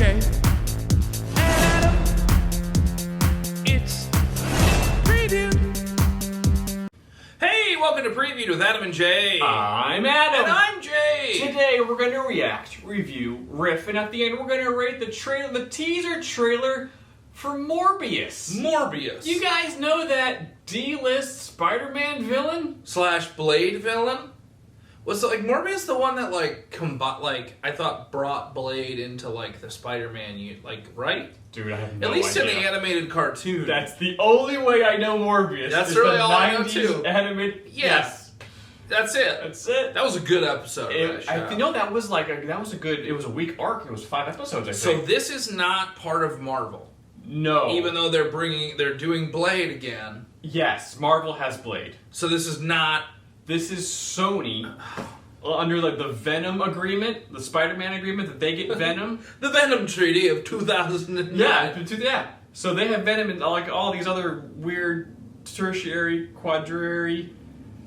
J. Adam. It's preview. Hey, welcome to Preview with Adam and Jay. I'm Adam. And I'm Jay. Today we're going to react, review, riff, and at the end we're going to rate the teaser trailer for Morbius. Morbius. You guys know that D-list Spider-Man villain? / Blade villain? Was it, like, Morbius the one that, like, I thought brought Blade into, like, the Spider-Man, right? Dude, I have no At least idea. in the animated cartoon. That's the only way I know Morbius. That's is really the all I know, 90s too. Animated. Yes. That's it. That's it. That was a good episode. That was a weak arc. It was 5 episodes, I think. So this is not part of Marvel. No. Even though they're doing Blade again. Yes, Marvel has Blade. So this is not... This is Sony under like the Venom agreement, the Spider-Man agreement that they get Venom. The Venom Treaty of 2009. Yeah. So they have Venom and like all these other weird tertiary, quadrary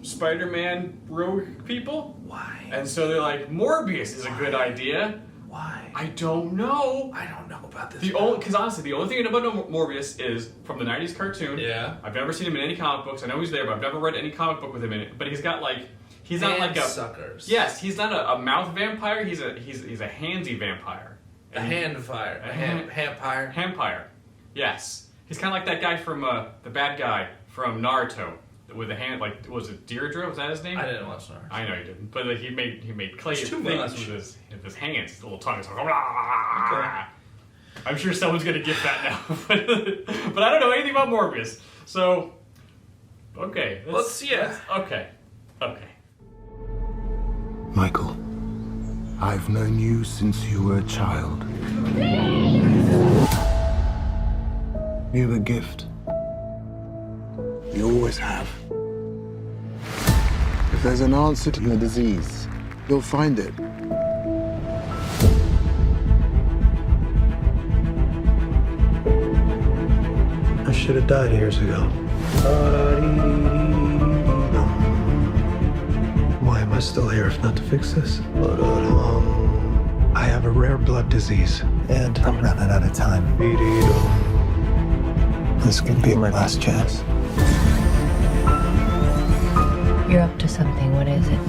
Spider-Man rogue people. Why? And so they're like, Morbius is a good idea. Why? I don't know. I don't know about this. Because honestly, the only thing I know about Morbius is from the 90s cartoon. Yeah. I've never seen him in any comic books. I know he's there, but I've never read any comic book with him in it. But he's got like, he's not like a suckers. Yes, he's not a mouth vampire. He's a handsy vampire. A handfire. A handpire. Handpire. Yes. He's kind of like that guy from the bad guy from Naruto with the hand. Like, was it Deirdre? Was that his name? I didn't watch Naruto. I know you didn't, but like, he made clay It's too things much. with his hands, his little tongue. It's like, okay. I'm sure someone's gonna get that now, but I don't know anything about Morbius. So, okay, okay. Michael, I've known you since you were a child. You're a gift. You always have. If there's an answer to your disease, you'll find it. I should have died years ago. Why am I still here if not to fix this? I have a rare blood disease, and I'm running out of time. This could be my last chance. You're up to something. What is it?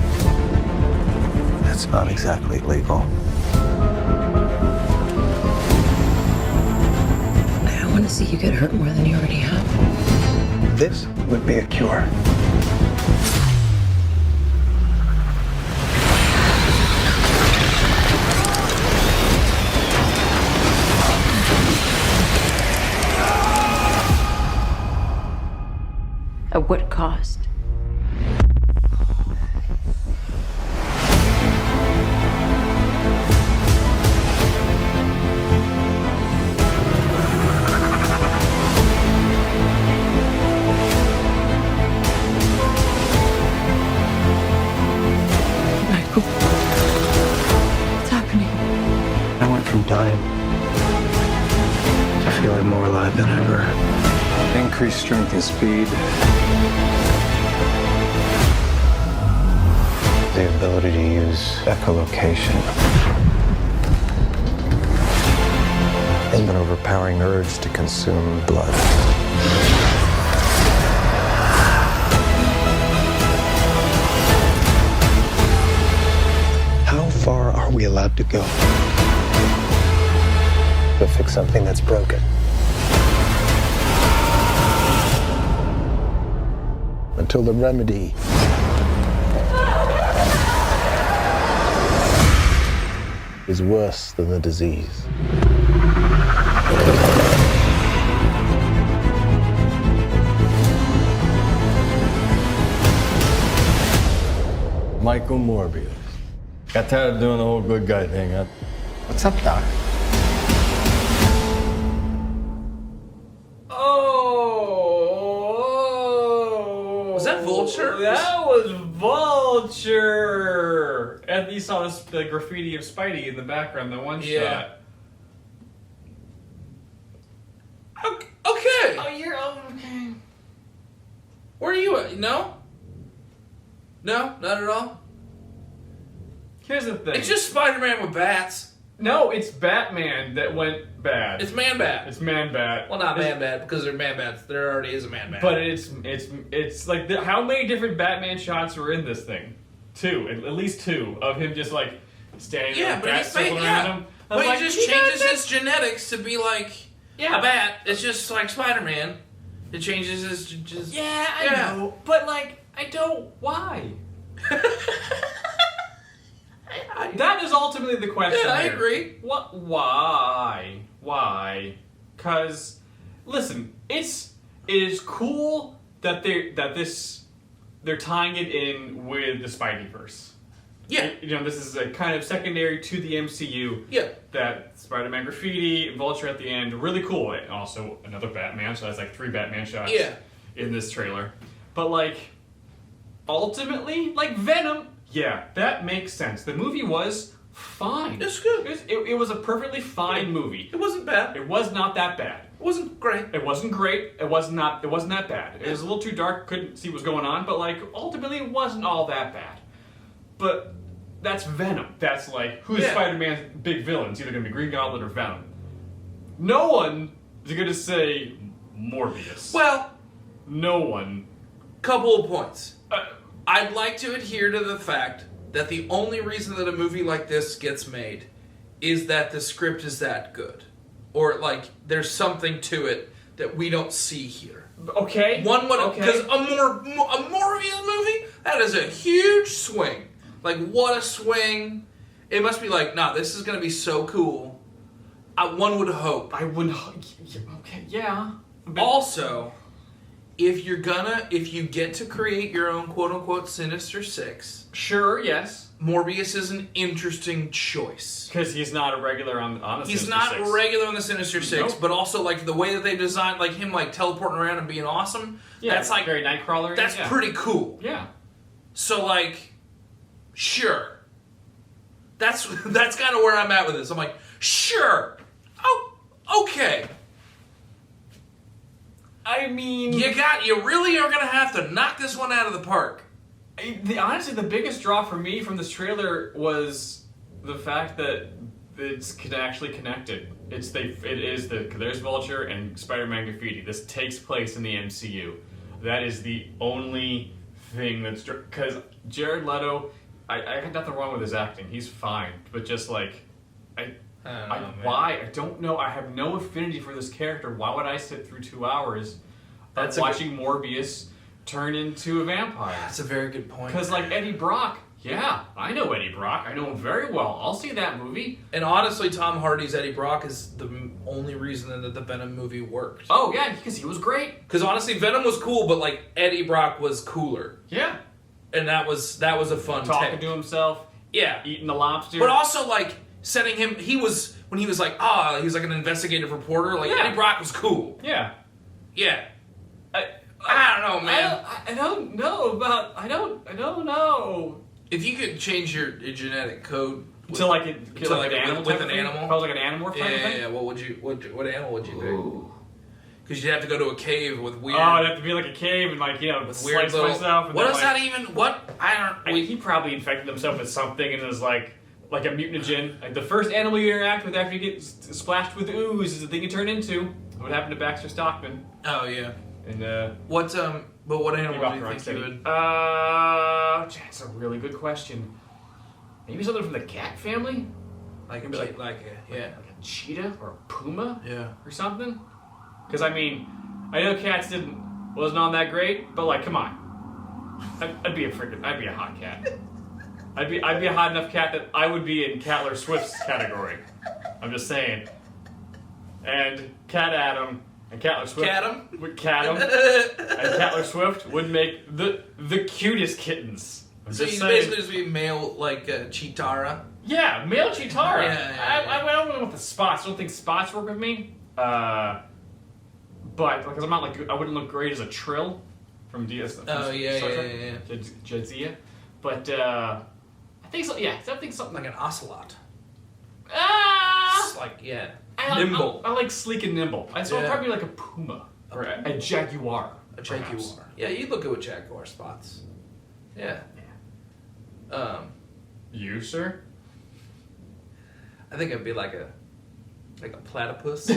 It's not exactly legal. I don't want to see you get hurt more than you already have. This would be a cure. At what cost? Michael, what's happening? I went from dying to feeling more alive than ever. Increased strength and speed. The ability to use echolocation. And an overpowering urge to consume blood. How far are we allowed to go to fix something that's broken? Until the remedy is worse than the disease. Michael Morbius. Got tired of doing the whole good guy thing, huh? What's up, Doc? Was that Vulture? That was Vulture! And you saw the graffiti of Spidey in the background, the one shot. Okay. Oh, you're okay. Where are you at? No? No? Not at all? Here's the thing. It's just Spider-Man with bats. No, it's Batman that went bad. It's Man-Bat. It's Man-Bat. Well, not Man-Bat, because they're Man-Bats. There already is a Man-Bat. But it's like, how many different Batman shots were in this thing? 2. At least 2 of him just, like, standing there, bat circling around him. But he just changes his genetics to be like a bat. It's just like Spider-Man. It changes his... I know. But, like, I don't... Why? That is ultimately the question. Yeah, I agree. What? Why? Because, listen, it is cool that they're tying it in with the Spideyverse. Yeah. This is a kind of secondary to the MCU. Yeah. That Spider-Man graffiti, Vulture at the end, really cool. And also another Batman, so that's like 3 Batman shots in this trailer. But, like, ultimately, like, Venom, yeah, that makes sense. The movie was fine. It's good. It was a perfectly fine movie. It wasn't bad. It was not that bad. It wasn't great. It wasn't great. It wasn't that bad. It was a little too dark, couldn't see what was going on, but, like, ultimately it wasn't all that bad. But that's Venom. That's like, who's Spider-Man's big villain? It's either going to be Green Goblin or Venom. No one is going to say Morbius. Well, no one. Couple of points. I'd like to adhere to the fact that the only reason that a movie like this gets made is that the script is that good. Or, like, there's something to it that we don't see here. Okay. Because a Morbius movie, that is a huge swing. Like, what a swing. It must be like, nah, this is going to be so cool. One would hope. Okay, yeah. But also, if you get to create your own quote-unquote Sinister Six... Sure, yes. Morbius is an interesting choice. Because he's not a regular on the Sinister Six. He's not regular on the Sinister Six, Nope. but also, like, the way that they designed, like, him, like, teleporting around and being awesome, that's, like... very Nightcrawler. That's pretty cool. Yeah. So, like... Sure. That's kind of where I'm at with this. I'm like, sure. Oh, okay. I mean... You really are going to have to knock this one out of the park. Honestly, the biggest draw for me from this trailer was the fact that it's actually connected. There's Vulture and Spider-Man graffiti. This takes place in the MCU. That is the only thing that's... Because Jared Leto... I got nothing wrong with his acting. He's fine. But just, like... Why? I don't know. I have no affinity for this character. Why would I sit through 2 hours of watching Morbius turn into a vampire? That's a very good point. Because, like, Eddie Brock... Yeah, I know Eddie Brock. I know him very well. I'll see that movie. And honestly, Tom Hardy's Eddie Brock is the only reason that the Venom movie worked. Oh, yeah, because he was great. Because honestly, Venom was cool, but, like, Eddie Brock was cooler. Yeah. And that was a fun Talking to himself. Yeah. Eating the lobster. But also, like, setting him... When he was like, he was like an investigative reporter, like, Eddie Brock was cool. Yeah. Yeah. I don't know, man. I don't know. If you could change your genetic code to like an animal, with an animal, if I was like an animal, what animal would you pick? Because you'd have to go to a cave with weird. Oh, it'd have to be like a cave and like with weird little. Myself and what is that even? What I don't. He probably infected himself with something and was like a mutagen. Like the first animal you interact with after you get splashed with ooze is the thing you turn into. What happened to Baxter Stockman? Oh yeah. And But what animal do you think you would? That's a really good question. Maybe something from the cat family? Like a cheetah or a puma? Yeah. Or something? Because, I mean, I know cats wasn't on that great, but, like, come on. I'd be a hot cat. I'd be a hot enough cat that I would be in Taylor Swift's category. I'm just saying. And Cat Adam and Taylor Swift... and Taylor Swift would make the cutest kittens. So you basically just be male, like, Chitara? Yeah, male Chitara. Yeah. I don't know what the spots. I don't think spots work with me. But because I'm not like I wouldn't look great as a Trill from DS. Yeah. Jadzia. But I think so. Yeah, I think something like an ocelot. It's like nimble. I like sleek and nimble. So probably like a puma or a jaguar. A jaguar. Perhaps. Yeah, you look good with jaguar spots. Yeah. You, sir? I think it'd be like a platypus.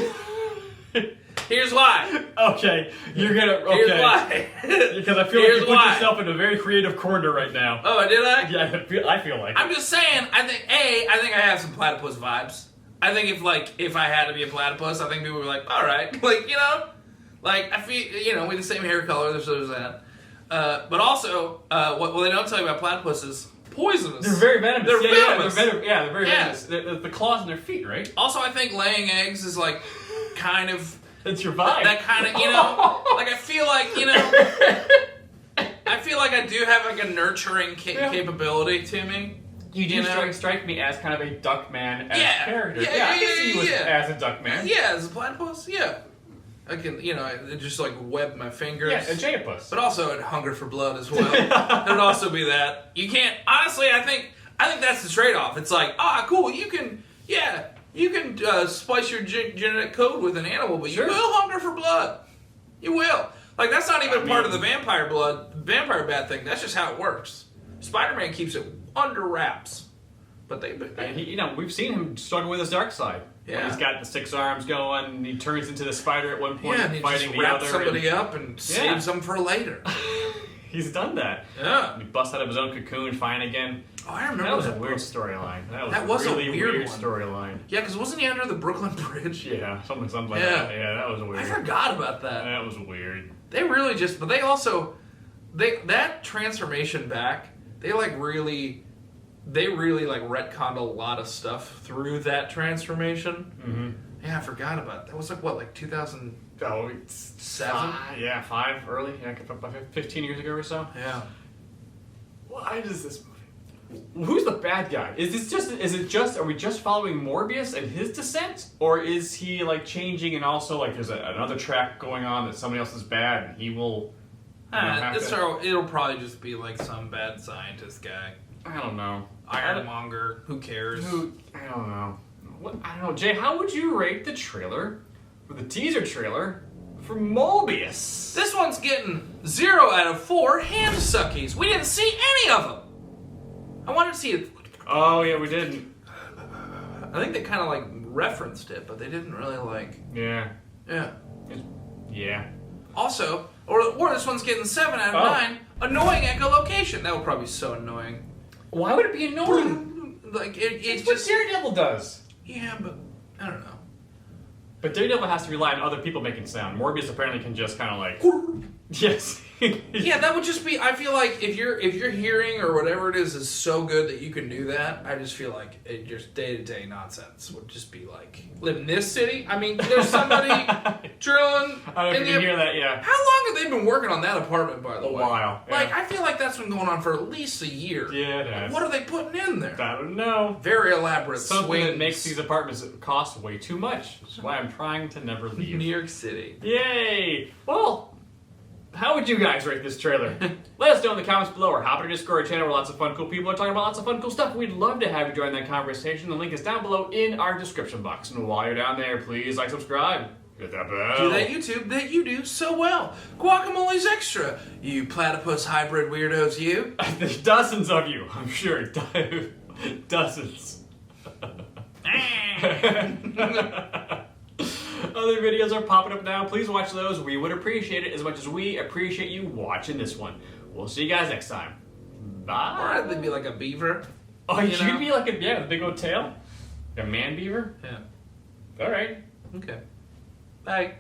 Here's why. Okay, you're gonna. Okay. Here's why. Because I feel like you put yourself in a very creative corner right now. Oh, did I? Yeah, I feel like. I'm just saying. I think I have some platypus vibes. I think if I had to be a platypus, I think people would be like, all right, I feel we have the same hair color. There's that. But also, what they don't tell you about platypus is poisonous. They're very venomous. They're venomous. They're very venomous. The claws in their feet, right? Also, I think laying eggs is like kind of. It's your vibe. That kind of, I feel like, I feel like I do have like a nurturing capability to me. You do strike me as kind of a Duckman character. I can see you as a Duckman. Yeah, as a platypus, yeah. I can, just like web my fingers. Yeah, a Jayapus. But also I'd hunger for blood as well. There'd also be that. You can't, honestly, I think that's the trade-off. It's like, cool, you can splice your genetic code with an animal, but you will hunger for blood. You will. Like, that's not even part of the vampire bat thing. That's just how it works. Spider-Man keeps it under wraps. But we've seen him struggle with his dark side. Yeah. He's got the 6 arms going, and he turns into the spider at one point, and he fighting just the wraps other. somebody up and saves them for later. He's done that. Yeah. He busts out of his own cocoon, fine again. Oh, I remember that. Was a weird storyline. That was a really weird storyline. Yeah, because wasn't he under the Brooklyn Bridge? Yeah, something like that. Yeah, that was weird. I forgot about that. That was weird. They really but they also, that transformation back, they really retconned a lot of stuff through that transformation. Mm-hmm. Yeah, I forgot about that. That was like 2007? Yeah, 5 early. Yeah, 15 years ago or so. Yeah. Why does this movie? Who's the bad guy? Are we just following Morbius and his descent? Or is he like changing and also like there's another track going on that somebody else is bad and he will... It'll probably just be like some bad scientist guy. I don't know. Ironmonger. Who cares? I don't know. I don't know. Jay, how would you rate the teaser trailer for Morbius? This one's getting 0 out of 4 hand suckies. We didn't see any of them. I wanted to see it. Oh, yeah, we didn't. I think they kind of like referenced it, but they didn't really like... Yeah. Yeah. Yeah. Also, or this one's getting 7 out of 9. Annoying echolocation. That would probably be so annoying. Why would it be annoying? Like it's what Daredevil does. Yeah, but I don't know. But Daredevil has to rely on other people making sound. Morbius apparently can just kind of like... Yes. Yeah, that would just be... I feel like if your hearing or whatever it is so good that you can do that, I just feel like it just day-to-day nonsense would just be like... Live in this city? I mean, there's somebody drilling... I don't know if you can hear that, yeah. How long have they been working on that apartment, by the way? A while. Yeah. Like, I feel like that's been going on for at least a year. Yeah, it has. What are they putting in there? I don't know. Very elaborate Something that makes these apartments cost way too much. That's why I'm trying to never leave. New York City. Yay! Well... How would you guys rate this trailer? Let us know in the comments below or hop on our Discord channel where lots of fun, cool people are talking about lots of fun, cool stuff. We'd love to have you join that conversation. The link is down below in our description box. And while you're down there, please like, subscribe, hit that bell. Do that YouTube that you do so well. Guacamole's extra. You platypus hybrid weirdos, you. There's dozens of you, I'm sure. Dozens. Other videos are popping up now. Please watch those. We would appreciate it as much as we appreciate you watching this one. We'll see you guys next time. Bye. Or I'd be like a beaver. Oh, you'd be like a big old tail? A man beaver? Yeah. All right. Okay. Bye.